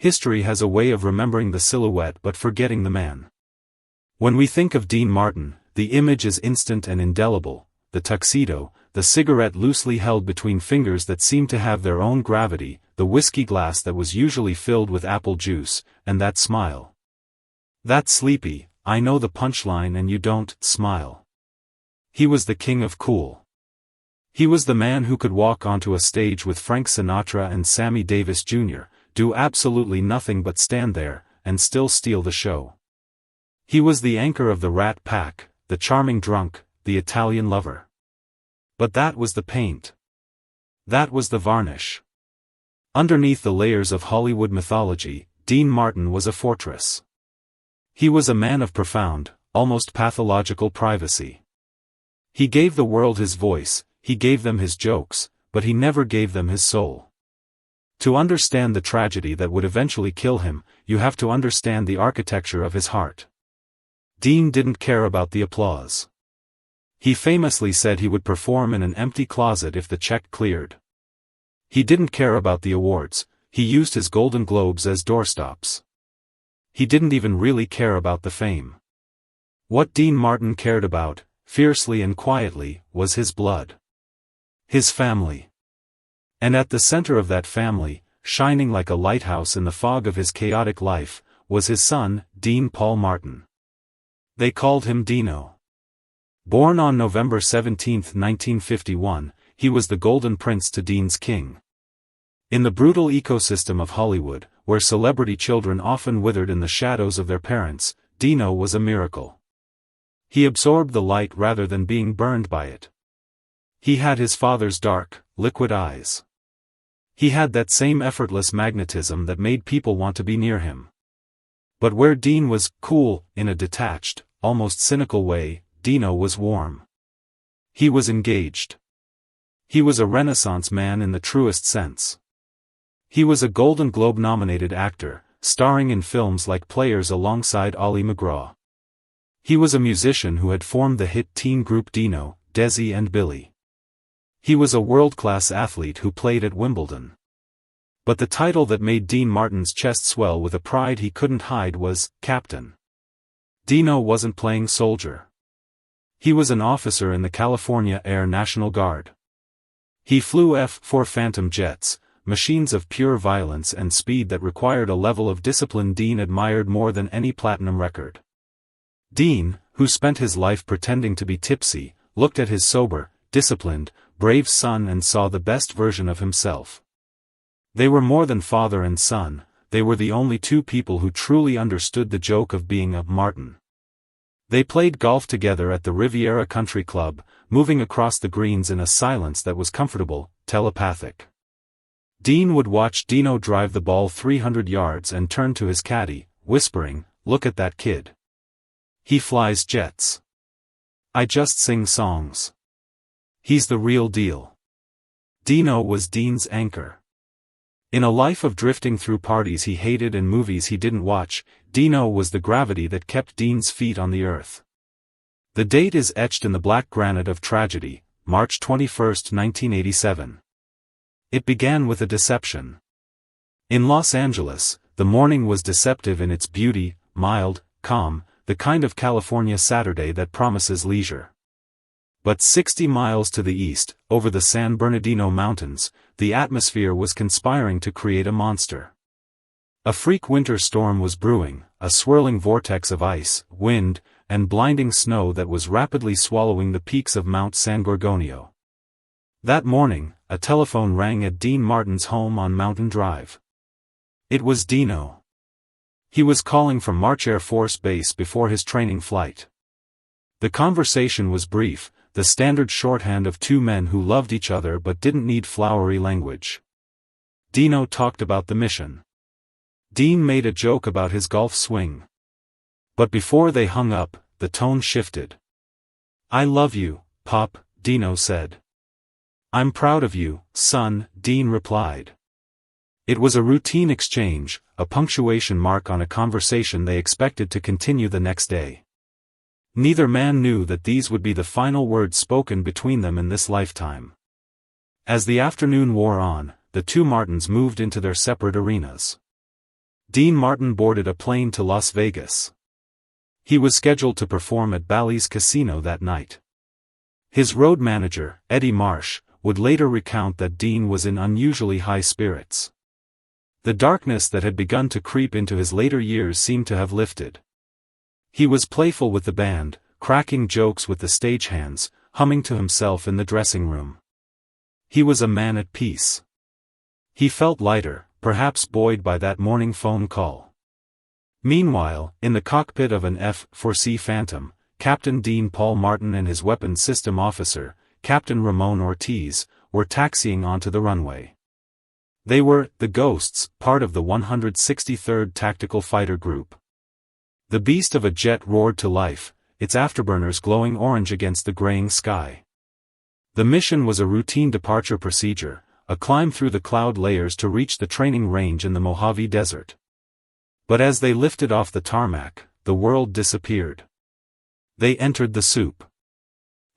History has a way of remembering the silhouette but forgetting the man. When we think of Dean Martin, the image is instant and indelible: the tuxedo, the cigarette loosely held between fingers that seemed to have their own gravity, the whiskey glass that was usually filled with apple juice, and that smile. That sleepy, I know the punchline and you don't, smile. He was the king of cool. He was the man who could walk onto a stage with Frank Sinatra and Sammy Davis Jr., do absolutely nothing but stand there, and still steal the show. He was the anchor of the Rat Pack, the charming drunk, the Italian lover. But that was the paint. That was the varnish. Underneath the layers of Hollywood mythology, Dean Martin was a fortress. He was a man of profound, almost pathological privacy. He gave the world his voice, he gave them his jokes, but he never gave them his soul. To understand the tragedy that would eventually kill him, you have to understand the architecture of his heart. Dean didn't care about the applause. He famously said he would perform in an empty closet if the check cleared. He didn't care about the awards, he used his Golden Globes as doorstops. He didn't even really care about the fame. What Dean Martin cared about, fiercely and quietly, was his blood. His family. And at the center of that family, shining like a lighthouse in the fog of his chaotic life, was his son, Dean Paul Martin. They called him Dino. Born on November 17, 1951, he was the golden prince to Dean's king. In the brutal ecosystem of Hollywood, where celebrity children often withered in the shadows of their parents, Dino was a miracle. He absorbed the light rather than being burned by it. He had his father's dark, liquid eyes. He had that same effortless magnetism that made people want to be near him. But where Dean was cool, in a detached, almost cynical way, Dino was warm. He was engaged. He was a Renaissance man in the truest sense. He was a Golden Globe-nominated actor, starring in films like Players alongside Ollie McGraw. He was a musician who had formed the hit teen group Dino, Desi and Billy. He was a world-class athlete who played at Wimbledon. But the title that made Dean Martin's chest swell with a pride he couldn't hide was Captain. Dino wasn't playing soldier. He was an officer in the California Air National Guard. He flew F-4 Phantom jets, machines of pure violence and speed that required a level of discipline Dean admired more than any platinum record. Dean, who spent his life pretending to be tipsy, looked at his sober, disciplined, brave son and saw the best version of himself. They were more than father and son, they were the only two people who truly understood the joke of being a Martin. They played golf together at the Riviera Country Club, moving across the greens in a silence that was comfortable, telepathic. Dean would watch Dino drive the ball 300 yards and turn to his caddy, whispering, "Look at that kid. He flies jets. I just sing songs. He's the real deal." Dino was Dean's anchor. In a life of drifting through parties he hated and movies he didn't watch, Dino was the gravity that kept Dean's feet on the earth. The date is etched in the black granite of tragedy, March 21, 1987. It began with a deception. In Los Angeles, the morning was deceptive in its beauty, mild, calm, the kind of California Saturday that promises leisure. But 60 miles to the east, over the San Bernardino Mountains, the atmosphere was conspiring to create a monster. A freak winter storm was brewing, a swirling vortex of ice, wind, and blinding snow that was rapidly swallowing the peaks of Mount San Gorgonio. That morning, a telephone rang at Dean Martin's home on Mountain Drive. It was Dino. He was calling from March Air Force Base before his training flight. The conversation was brief, the standard shorthand of two men who loved each other but didn't need flowery language. Dino talked about the mission. Dean made a joke about his golf swing. But before they hung up, the tone shifted. "I love you, Pop," Dino said. "I'm proud of you, son," Dean replied. It was a routine exchange, a punctuation mark on a conversation they expected to continue the next day. Neither man knew that these would be the final words spoken between them in this lifetime. As the afternoon wore on, the two Martins moved into their separate arenas. Dean Martin boarded a plane to Las Vegas. He was scheduled to perform at Bally's Casino that night. His road manager, Eddie Marsh, would later recount that Dean was in unusually high spirits. The darkness that had begun to creep into his later years seemed to have lifted. He was playful with the band, cracking jokes with the stagehands, humming to himself in the dressing room. He was a man at peace. He felt lighter, perhaps buoyed by that morning phone call. Meanwhile, in the cockpit of an F-4C Phantom, Captain Dean Paul Martin and his weapons system officer, Captain Ramon Ortiz, were taxiing onto the runway. They were, the Ghosts, part of the 163rd Tactical Fighter Group. The beast of a jet roared to life, its afterburners glowing orange against the graying sky. The mission was a routine departure procedure, a climb through the cloud layers to reach the training range in the Mojave Desert. But as they lifted off the tarmac, the world disappeared. They entered the soup.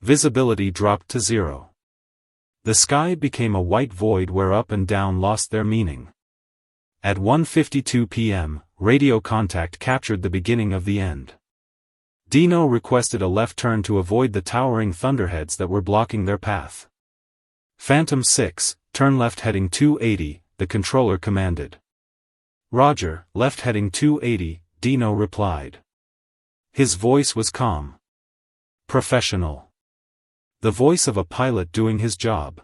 Visibility dropped to zero. The sky became a white void where up and down lost their meaning. At 1:52 p.m., radio contact captured the beginning of the end. Dino requested a left turn to avoid the towering thunderheads that were blocking their path. Phantom 6, turn left heading 280, the controller commanded. Roger, left heading 280, Dino replied. His voice was calm. Professional. The voice of a pilot doing his job.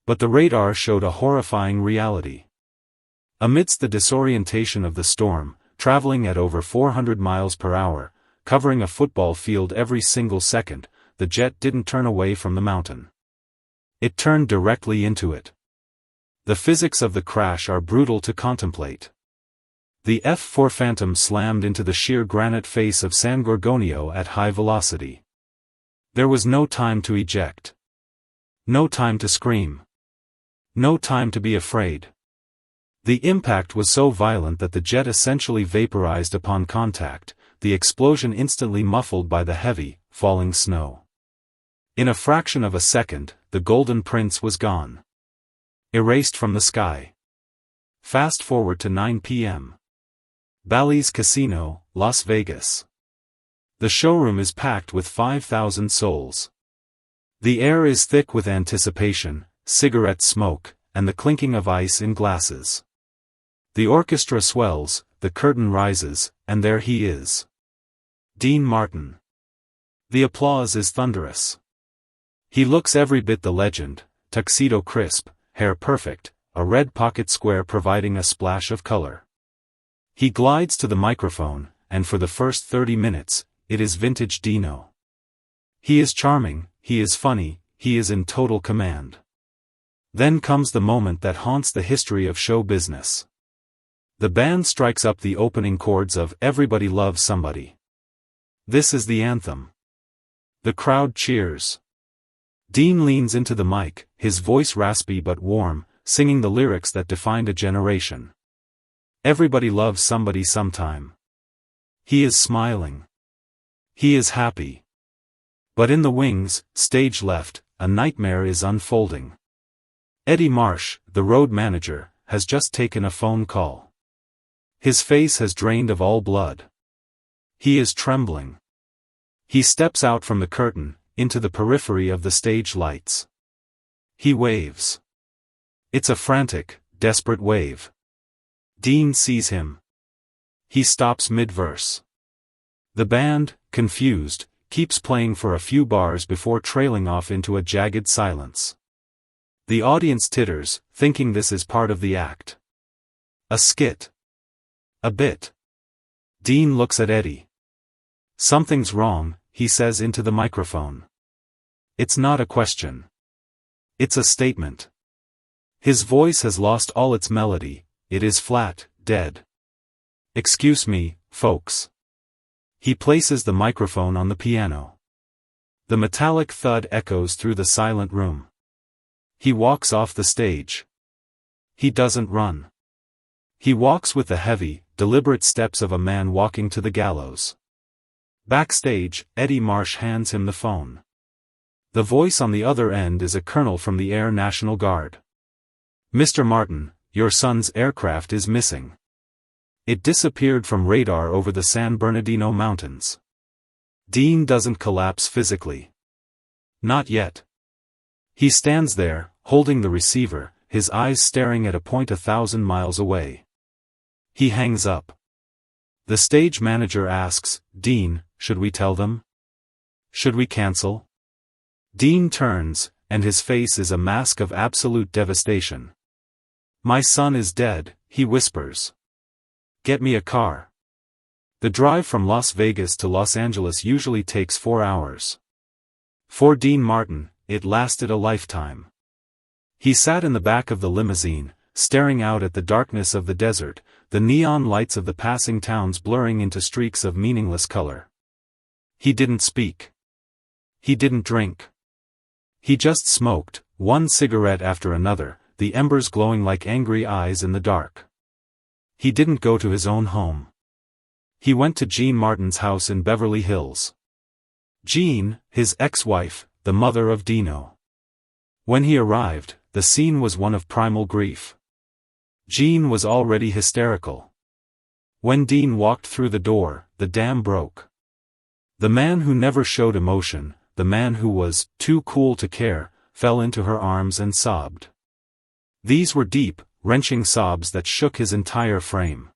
But the radar showed a horrifying reality. Amidst the disorientation of the storm, traveling at over 400 miles per hour, covering a football field every single second, the jet didn't turn away from the mountain. It turned directly into it. The physics of the crash are brutal to contemplate. The F-4 Phantom slammed into the sheer granite face of San Gorgonio at high velocity. There was no time to eject. No time to scream. No time to be afraid. The impact was so violent that the jet essentially vaporized upon contact, the explosion instantly muffled by the heavy, falling snow. In a fraction of a second, the Golden Prince was gone. Erased from the sky. Fast forward to 9 p.m. Bally's Casino, Las Vegas. The showroom is packed with 5,000 souls. The air is thick with anticipation, cigarette smoke, and the clinking of ice in glasses. The orchestra swells, the curtain rises, and there he is. Dean Martin. The applause is thunderous. He looks every bit the legend, tuxedo crisp, hair perfect, a red pocket square providing a splash of color. He glides to the microphone, and for the first 30 minutes, it is vintage Dino. He is charming, he is funny, he is in total command. Then comes the moment that haunts the history of show business. The band strikes up the opening chords of Everybody Loves Somebody. This is the anthem. The crowd cheers. Dean leans into the mic, his voice raspy but warm, singing the lyrics that defined a generation. Everybody loves somebody sometime. He is smiling. He is happy. But in the wings, stage left, a nightmare is unfolding. Eddie Marsh, the road manager, has just taken a phone call. His face has drained of all blood. He is trembling. He steps out from the curtain, into the periphery of the stage lights. He waves. It's a frantic, desperate wave. Dean sees him. He stops mid-verse. The band, confused, keeps playing for a few bars before trailing off into a jagged silence. The audience titters, thinking this is part of the act. A skit. A bit. Dean looks at Eddie. Something's wrong, he says into the microphone. It's not a question. It's a statement. His voice has lost all its melody, it is flat, dead. Excuse me, folks. He places the microphone on the piano. The metallic thud echoes through the silent room. He walks off the stage. He doesn't run. He walks with the heavy, deliberate steps of a man walking to the gallows. Backstage, Eddie Marsh hands him the phone. The voice on the other end is a colonel from the Air National Guard. Mr. Martin, your son's aircraft is missing. It disappeared from radar over the San Bernardino Mountains. Dean doesn't collapse physically. Not yet. He stands there, holding the receiver, his eyes staring at a point 1,000 miles away. He hangs up. The stage manager asks, "Dean, should we tell them? Should we cancel?" Dean turns, and his face is a mask of absolute devastation. "My son is dead," he whispers. "Get me a car." The drive from Las Vegas to Los Angeles usually takes 4 hours. For Dean Martin, it lasted a lifetime. He sat in the back of the limousine, staring out at the darkness of the desert, the neon lights of the passing towns blurring into streaks of meaningless color. He didn't speak. He didn't drink. He just smoked, one cigarette after another, the embers glowing like angry eyes in the dark. He didn't go to his own home. He went to Jean Martin's house in Beverly Hills. Jean, his ex-wife, the mother of Dino. When he arrived, the scene was one of primal grief. Jean was already hysterical. When Dean walked through the door, the dam broke. The man who never showed emotion, the man who was too cool to care, fell into her arms and sobbed. These were deep, wrenching sobs that shook his entire frame.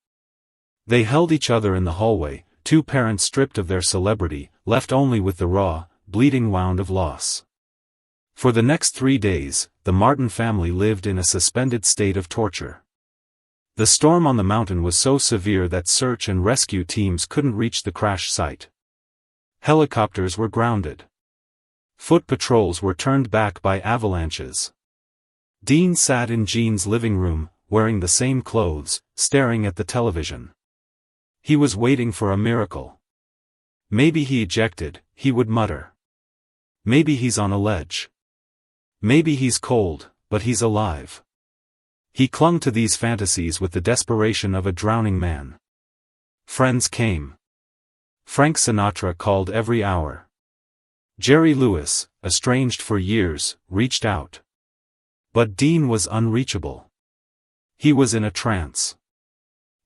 They held each other in the hallway, two parents stripped of their celebrity, left only with the raw, bleeding wound of loss. For the next 3 days, the Martin family lived in a suspended state of torture. The storm on the mountain was so severe that search and rescue teams couldn't reach the crash site. Helicopters were grounded. Foot patrols were turned back by avalanches. Dean sat in Jean's living room, wearing the same clothes, staring at the television. He was waiting for a miracle. Maybe he ejected, he would mutter. Maybe he's on a ledge. Maybe he's cold, but he's alive. He clung to these fantasies with the desperation of a drowning man. Friends came. Frank Sinatra called every hour. Jerry Lewis, estranged for years, reached out. But Dean was unreachable. He was in a trance.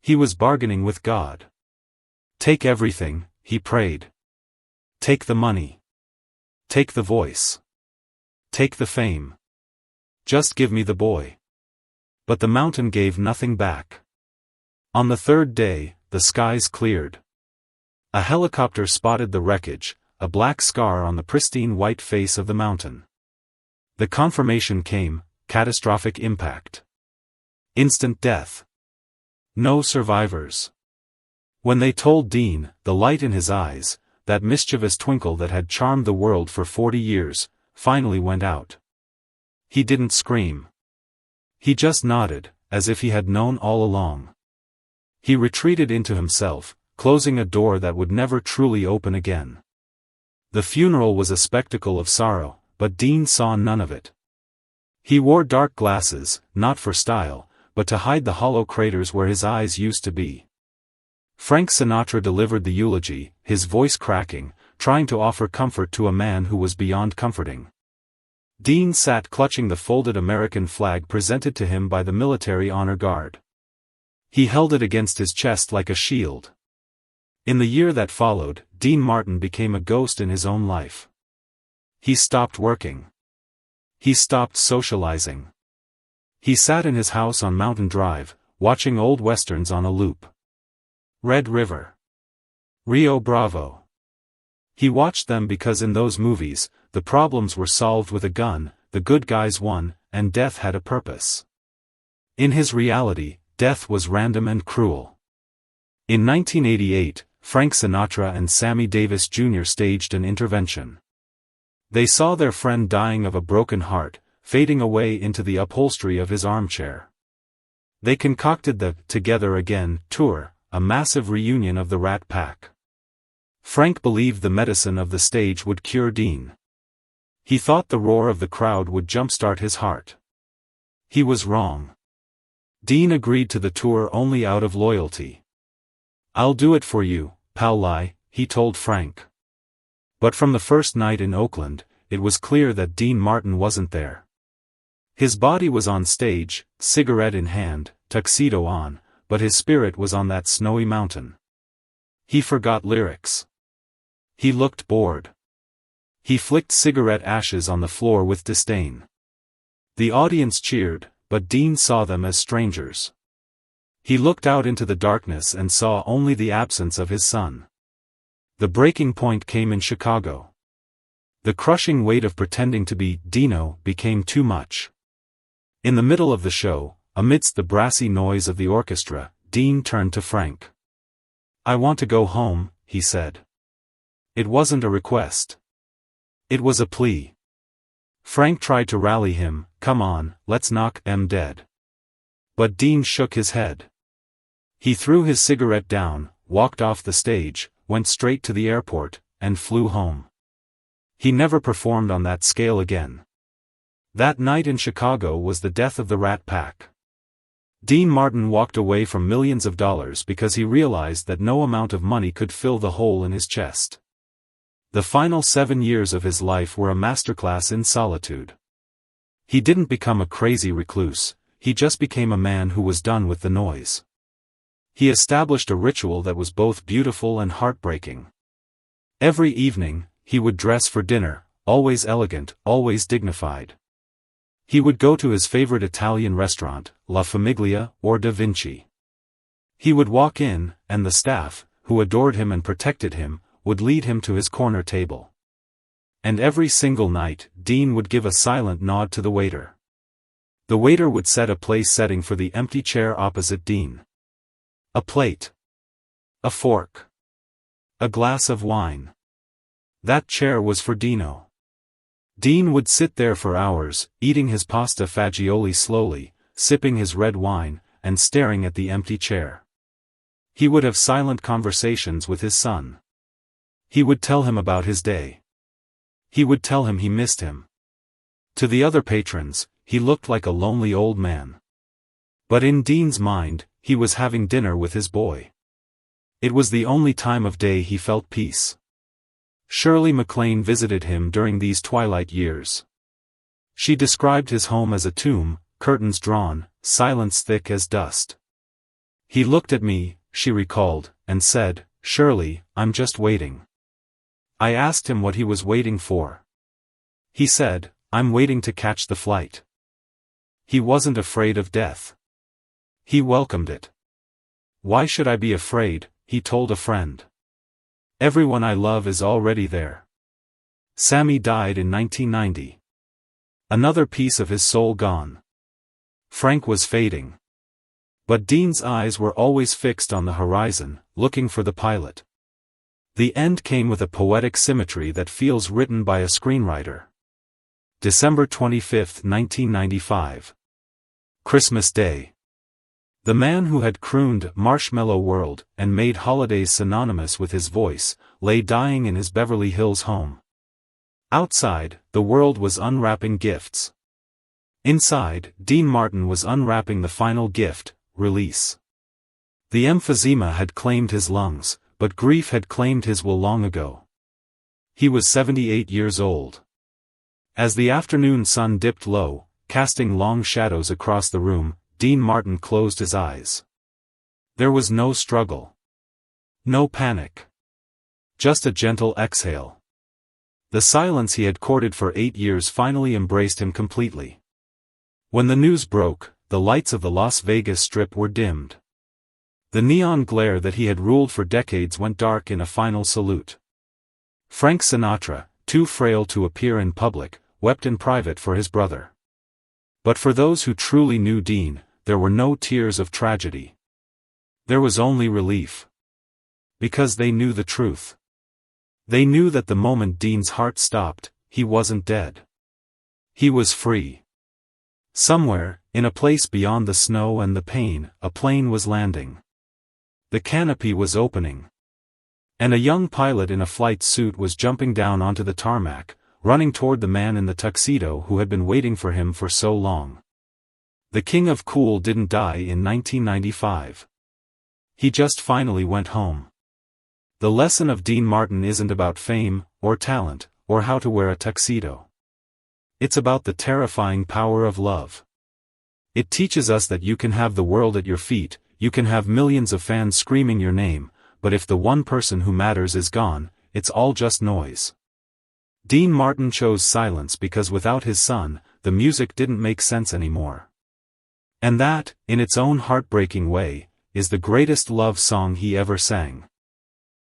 He was bargaining with God. "Take everything," he prayed. "Take the money. Take the voice. Take the fame. Just give me the boy." But the mountain gave nothing back. On the 3rd day, the skies cleared. A helicopter spotted the wreckage, a black scar on the pristine white face of the mountain. The confirmation came: catastrophic impact. Instant death. No survivors. When they told Dean, the light in his eyes, that mischievous twinkle that had charmed the world for 40 years, finally went out. He didn't scream. He just nodded, as if he had known all along. He retreated into himself, closing a door that would never truly open again. The funeral was a spectacle of sorrow, but Dean saw none of it. He wore dark glasses, not for style, but to hide the hollow craters where his eyes used to be. Frank Sinatra delivered the eulogy, his voice cracking, trying to offer comfort to a man who was beyond comforting. Dean sat clutching the folded American flag presented to him by the Military Honor Guard. He held it against his chest like a shield. In the year that followed, Dean Martin became a ghost in his own life. He stopped working. He stopped socializing. He sat in his house on Mountain Drive, watching old westerns on a loop. Red River. Rio Bravo. He watched them because in those movies, the problems were solved with a gun, the good guys won, and death had a purpose. In his reality, death was random and cruel. In 1988, Frank Sinatra and Sammy Davis Jr. staged an intervention. They saw their friend dying of a broken heart, fading away into the upholstery of his armchair. They concocted the Together Again tour, a massive reunion of the Rat Pack. Frank believed the medicine of the stage would cure Dean. He thought the roar of the crowd would jumpstart his heart. He was wrong. Dean agreed to the tour only out of loyalty. "I'll do it for you, pal lie," he told Frank. But from the first night in Oakland, it was clear that Dean Martin wasn't there. His body was on stage, cigarette in hand, tuxedo on, but his spirit was on that snowy mountain. He forgot lyrics. He looked bored. He flicked cigarette ashes on the floor with disdain. The audience cheered, but Dean saw them as strangers. He looked out into the darkness and saw only the absence of his son. The breaking point came in Chicago. The crushing weight of pretending to be Dino became too much. In the middle of the show, amidst the brassy noise of the orchestra, Dean turned to Frank. "I want to go home," he said. It wasn't a request. It was a plea. Frank tried to rally him, "Come on, let's knock 'em dead." But Dean shook his head. He threw his cigarette down, walked off the stage, went straight to the airport, and flew home. He never performed on that scale again. That night in Chicago was the death of the Rat Pack. Dean Martin walked away from millions of dollars because he realized that no amount of money could fill the hole in his chest. The final 7 years of his life were a masterclass in solitude. He didn't become a crazy recluse, he just became a man who was done with the noise. He established a ritual that was both beautiful and heartbreaking. Every evening, he would dress for dinner, always elegant, always dignified. He would go to his favorite Italian restaurant, La Famiglia or Da Vinci. He would walk in, and the staff, who adored him and protected him, would lead him to his corner table. And every single night, Dean would give a silent nod to the waiter. The waiter would set a place setting for the empty chair opposite Dean. A plate. A fork. A glass of wine. That chair was for Dino. Dean would sit there for hours, eating his pasta fagioli slowly, sipping his red wine, and staring at the empty chair. He would have silent conversations with his son. He would tell him about his day. He would tell him he missed him. To the other patrons, he looked like a lonely old man. But in Dean's mind, he was having dinner with his boy. It was the only time of day he felt peace. Shirley MacLaine visited him during these twilight years. She described his home as a tomb, curtains drawn, silence thick as dust. "He looked at me," she recalled, and said, "Shirley, I'm just waiting." I asked him what he was waiting for. He said, "I'm waiting to catch the flight." He wasn't afraid of death. He welcomed it. "Why should I be afraid?" he told a friend. "Everyone I love is already there." Sammy died in 1990. Another piece of his soul gone. Frank was fading. But Dean's eyes were always fixed on the horizon, looking for the pilot. The end came with a poetic symmetry that feels written by a screenwriter. December 25, 1995. Christmas Day. The man who had crooned "Marshmallow World" and made holidays synonymous with his voice, lay dying in his Beverly Hills home. Outside, the world was unwrapping gifts. Inside, Dean Martin was unwrapping the final gift, release. The emphysema had claimed his lungs, but grief had claimed his will long ago. He was 78 years old. As the afternoon sun dipped low, casting long shadows across the room, Dean Martin closed his eyes. There was no struggle. No panic. Just a gentle exhale. The silence he had courted for 8 years finally embraced him completely. When the news broke, the lights of the Las Vegas Strip were dimmed. The neon glare that he had ruled for decades went dark in a final salute. Frank Sinatra, too frail to appear in public, wept in private for his brother. But for those who truly knew Dean, there were no tears of tragedy. There was only relief. Because they knew the truth. They knew that the moment Dean's heart stopped, he wasn't dead. He was free. Somewhere, in a place beyond the snow and the pain, a plane was landing. The canopy was opening. And a young pilot in a flight suit was jumping down onto the tarmac, running toward the man in the tuxedo who had been waiting for him for so long. The king of cool didn't die in 1995. He just finally went home. The lesson of Dean Martin isn't about fame, or talent, or how to wear a tuxedo. It's about the terrifying power of love. It teaches us that you can have the world at your feet, You can have millions of fans screaming your name, but if the one person who matters is gone, it's all just noise. Dean Martin chose silence because without his son, the music didn't make sense anymore. And that, in its own heartbreaking way, is the greatest love song he ever sang.